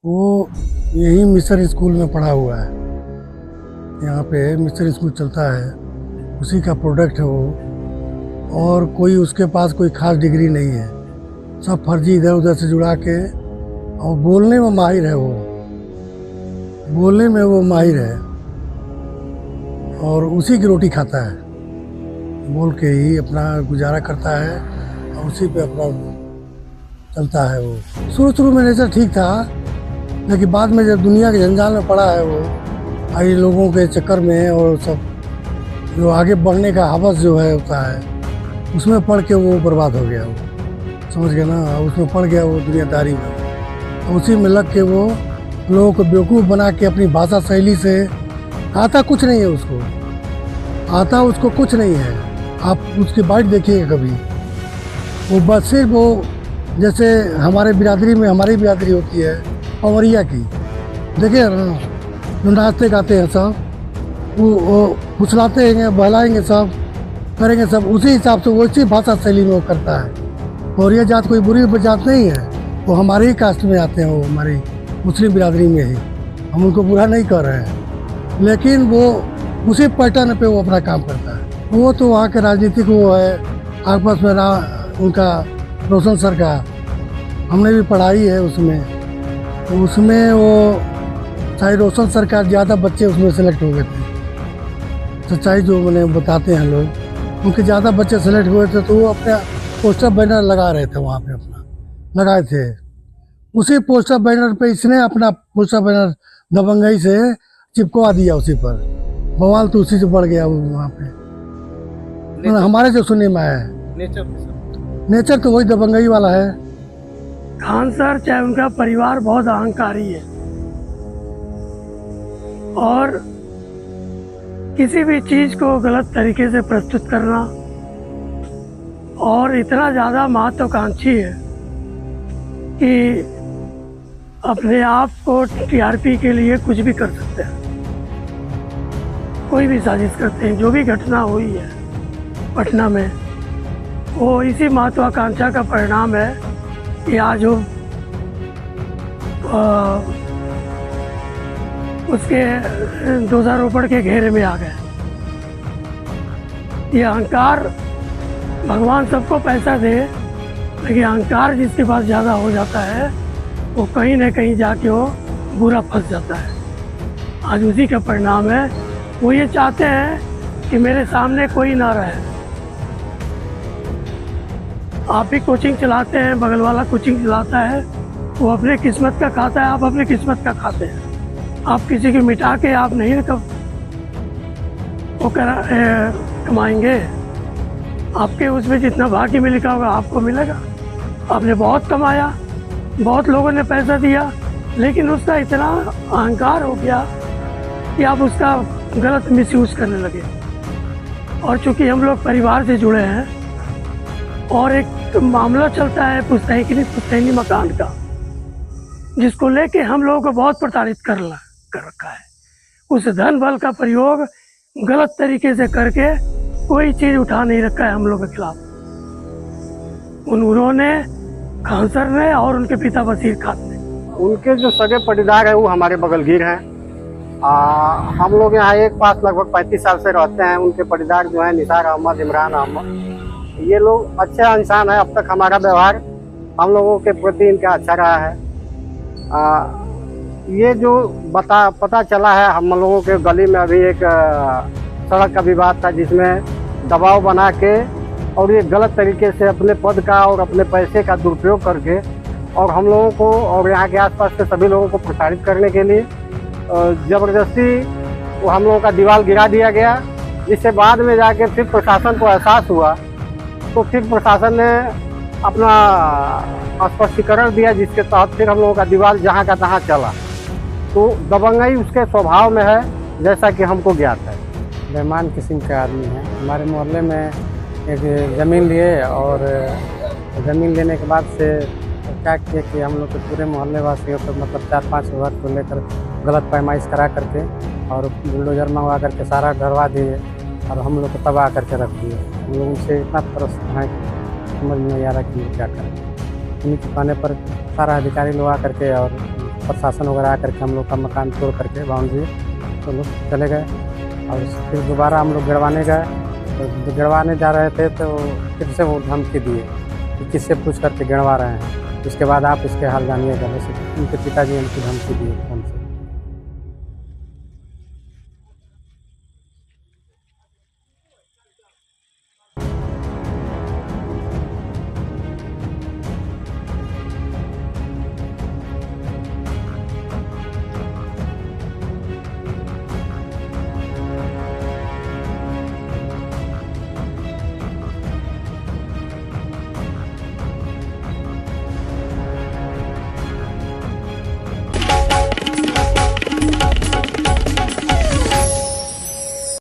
वो यही mission school में पढ़ा हुआ है। यहाँ पे मिशन स्कूल चलता है, उसी का प्रोडक्ट है वो। और कोई उसके पास कोई खास डिग्री नहीं है, सब फर्जी इधर उधर से जुड़ा के। और बोलने में माहिर है वो, बोलने में वो माहिर है और उसी की रोटी खाता है, बोल के ही अपना गुजारा करता है और उसी पे अपना चलता है वो। शुरू में नेचर ठीक था, लेकिन बाद में जब दुनिया के जंजाल में पड़ा है वो, आई लोगों के चक्कर में और सब जो आगे बढ़ने का हवस जो है होता है, उसमें पड़ के वो बर्बाद हो गया वो, समझ गया ना। उसमें पड़ गया वो दुनियादारी में, और उसी में लग के वो लोगों को बेवकूफ़ बना के अपनी भाषा शैली से। आता कुछ नहीं है उसको, आता उसको कुछ नहीं है। आप उसकी बाइट देखिएगा कभी, वो बस सिर्फ वो जैसे हमारे बिरादरी में, हमारी बिरादरी होती है पवरिया की, देखिए ना, जो नाचते गाते हैं सब, वो फुसलाते हैं, बहलाएंगे सब, करेंगे सब उसी हिसाब से, वो इसी भाषा शैली में वो करता है। पवरिया जात कोई बुरी जात नहीं है, वो हमारे ही कास्ट में आते हैं, वो हमारी मुस्लिम बिरादरी में ही, हम उनको बुरा नहीं कर रहे हैं, लेकिन वो उसी पैटर्न पे वो अपना काम करता है। वो तो वहाँ के राजनीतिक वो है, आपस में उनका रोशन सर का हमने भी पढ़ाई है उसमें, तो उसमें वो शायद रोशन सर का ज़्यादा बच्चे उसमें सेलेक्ट हो गए थे। सच्चाई जो मैंने बताते हैं लोग, उनके ज़्यादा बच्चे सेलेक्ट हुए थे, तो वो अपने पोस्टर बैनर लगा रहे थे वहाँ पे, अपना लगाए थे। उसी पोस्टर बैनर पे इसने अपना पोस्टर बैनर दबंगई से चिपकवा दिया उसी पर। बवाल तो उसी से बढ़ गया वो वहाँ पे। हमारे जो सुनने में आया है, नेचर तो वही दबंगई वाला है। खान सर चाहे उनका परिवार बहुत अहंकारी है, और किसी भी चीज को गलत तरीके से प्रस्तुत करना, और इतना ज़्यादा महत्वाकांक्षी है कि अपने आप को टीआरपी के लिए कुछ भी कर सकते हैं, कोई भी साजिश करते हैं। जो भी घटना हुई है पटना में, वो इसी महत्वाकांक्षा का परिणाम है कि आज वो उसके दोषारोपण के घेरे में आ गए। ये अहंकार, भगवान सबको पैसा दे, लेकिन अहंकार जिसके पास ज़्यादा हो जाता है, वो कहीं न कहीं जाके वो बुरा फंस जाता है। आज उसी का परिणाम है। वो ये चाहते हैं कि मेरे सामने कोई ना रहे। आप भी कोचिंग चलाते हैं, बगल वाला कोचिंग चलाता है, वो अपने किस्मत का खाता है, आप अपने किस्मत का खाते हैं। आप किसी को मिटा के आप नहीं कमाएंगे। आपके उसमें जितना भाग्य में लिखा होगा आपको मिलेगा। आपने बहुत कमाया, बहुत लोगों ने पैसा दिया, लेकिन उसका इतना अहंकार हो गया कि आप उसका गलत मिसयूज करने लगे। और चूंकि हम लोग परिवार से जुड़े हैं, और एक मामला चलता है पुश्तैनी मकान का, जिसको लेके हम लोगों को बहुत प्रताड़ित कर रखा है। उस धन बल का प्रयोग गलत तरीके से करके कोई चीज उठा नहीं रखा है हम लोगों के खिलाफ। उन्होंने, खान सर ने और उनके पिता वसीर खान ने, उनके जो सगे पटीदार है वो हमारे बगलगीर हैं। हम लोग यहाँ एक पास लगभग 35 साल से रहते हैं। उनके पटीदार जो है निसार अहमद, इमरान अहमद, ये लोग अच्छे इंसान है। अब तक हमारा व्यवहार हम लोगों के प्रति इनका अच्छा रहा है। ये जो पता चला है, हम लोगों के गली में अभी एक सड़क का विवाद था, जिसमें दबाव बना के और ये गलत तरीके से अपने पद का और अपने पैसे का दुरुपयोग करके, और हम लोगों को और यहाँ के आसपास के सभी लोगों को प्रताड़ित करने के लिए ज़बरदस्ती वो हम लोगों का दीवार गिरा दिया गया। जिससे बाद में जाके फिर प्रशासन को एहसास हुआ, तो फिर प्रशासन ने अपना स्पष्टीकरण दिया, जिसके तहत फिर हम लोगों का दीवार जहाँ का तहाँ चला। तो दबंगई उसके स्वभाव में है, जैसा कि हमको ज्ञात है। रहमान किस्म के आदमी हैं। हमारे मोहल्ले में एक ज़मीन लिए, और ज़मीन लेने के बाद से क्या किए कि हम लोग के पूरे मोहल्ले वासियों को, मतलब 4-5 घर को लेकर गलत पैमाइश करा करके और बुलडोजर मंगवा करके सारा ढरवा दिए, और हम लोग को तबाह करके रख दिए। हम लोग उनसे इतना त्रस्त हैं, समझ में नहीं आ रहा कि क्या करें। उन्हीं के कहने पर सारा अधिकारी लोग आ करके और प्रशासन वगैरह आकर के हम लोग का मकान तोड़ करके बाउंड्री तो लोग चले गए। और फिर दोबारा हम लोग गिरवाने गए, तो गिरवाने जा रहे थे तो फिर से वो धमकी दिए कि किससे पूछ करके गिरवा रहे हैं, उसके बाद आप इसके हाल जानिएगा। वैसे उनके पिताजी उनकी धमकी दिए फोन से।